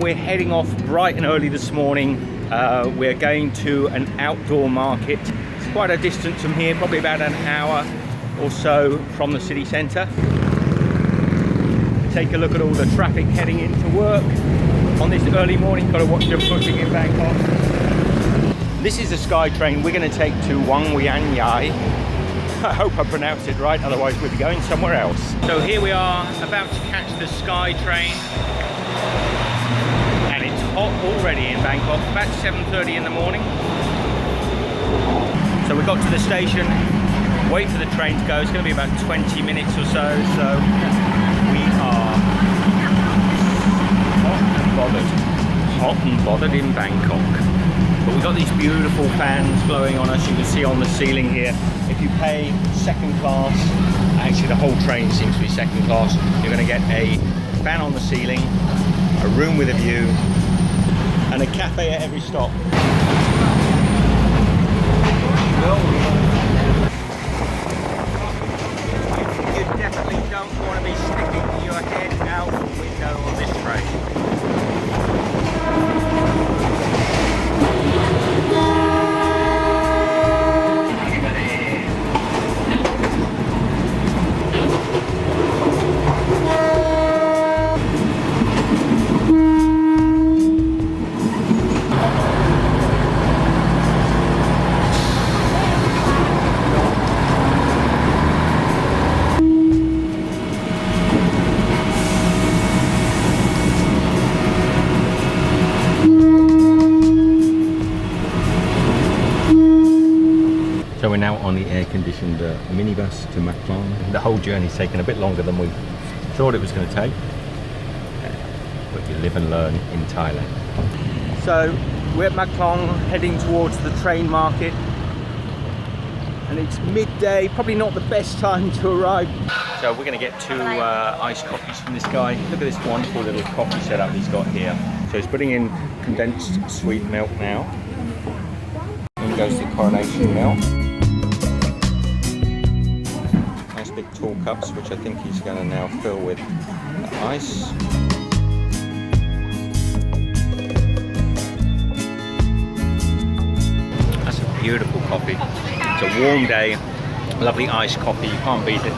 We're heading off bright and early this morning. We're going to an outdoor market. It's quite a distance from here, probably about an hour or so from the city centre. Take a look at all the traffic heading into work on this early morning. Got to watch the footing in Bangkok. This is the Sky Train we're going to take to Wang Wian Yai. I hope I pronounced it right, otherwise we'll be going somewhere else. So here we are, about to catch the Sky Train. And it's hot already in Bangkok, about 7:30 in the morning. So we got to the station, wait for the train to go. It's going to be about 20 minutes or so. So we are hot and bothered in Bangkok. But we've got these beautiful fans blowing on us. You can see on the ceiling here. If you pay second class, actually the whole train seems to be second class, you're going to get a fan on the ceiling, a room with a view, and a cafe at every stop. You definitely don't want to be sticking your head out the window on this train. So we're now on the air-conditioned minibus to Maeklong. The whole journey's taken a bit longer than we thought it was going to take. But you live and learn in Thailand. So we're at Maeklong, heading towards the train market. And it's midday, probably not the best time to arrive. So we're going to get two iced coffees from this guy. Look at this wonderful little coffee setup he's got here. So he's putting in condensed sweet milk now. In goes the coronation milk. Nice big tall cups, which I think he's going to now fill with ice. That's a beautiful coffee. It's a warm day, lovely iced coffee, you can't beat it.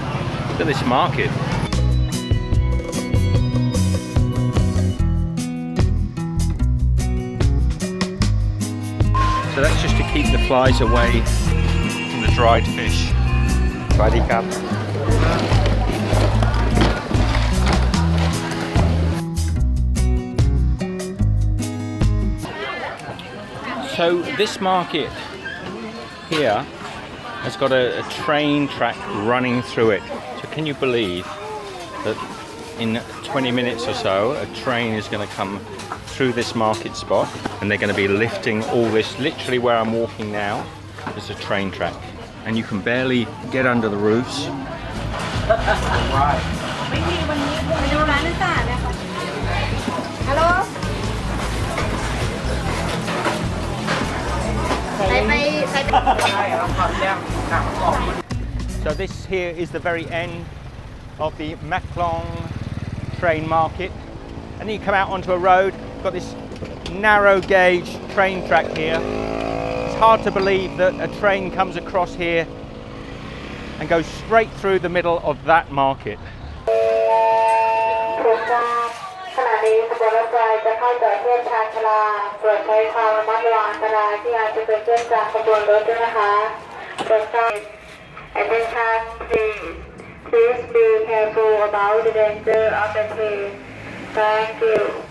Look at this market. So that's just to keep the flies away from the dried fish. Friday cup. So this market here has got a train track running through it. So can you believe that in 20 minutes or so a train is going to come through this market spot and they're going to be lifting all this. Literally where I'm walking now is a train track and you can barely get under the roofs. Hello. So this here is the very end of the Maeklong train market, and then you come out onto a road. Got this narrow gauge train track here. It's hard to believe that a train comes across here and goes straight through the middle of that market. Please be careful about the danger of the train. Thank you.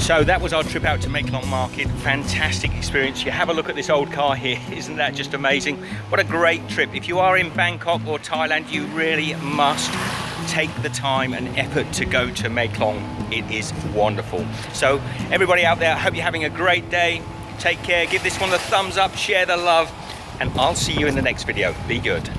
So that was our trip out to Maeklong Market. Fantastic experience. You have a look at this old car here. Isn't that just amazing? What a great trip. If you are in Bangkok or Thailand, you really must take the time and effort to go to Maeklong. It is wonderful. So everybody out there, I hope you're having a great day. Take care. Give this one a thumbs up. Share the love. And I'll see you in the next video. Be good.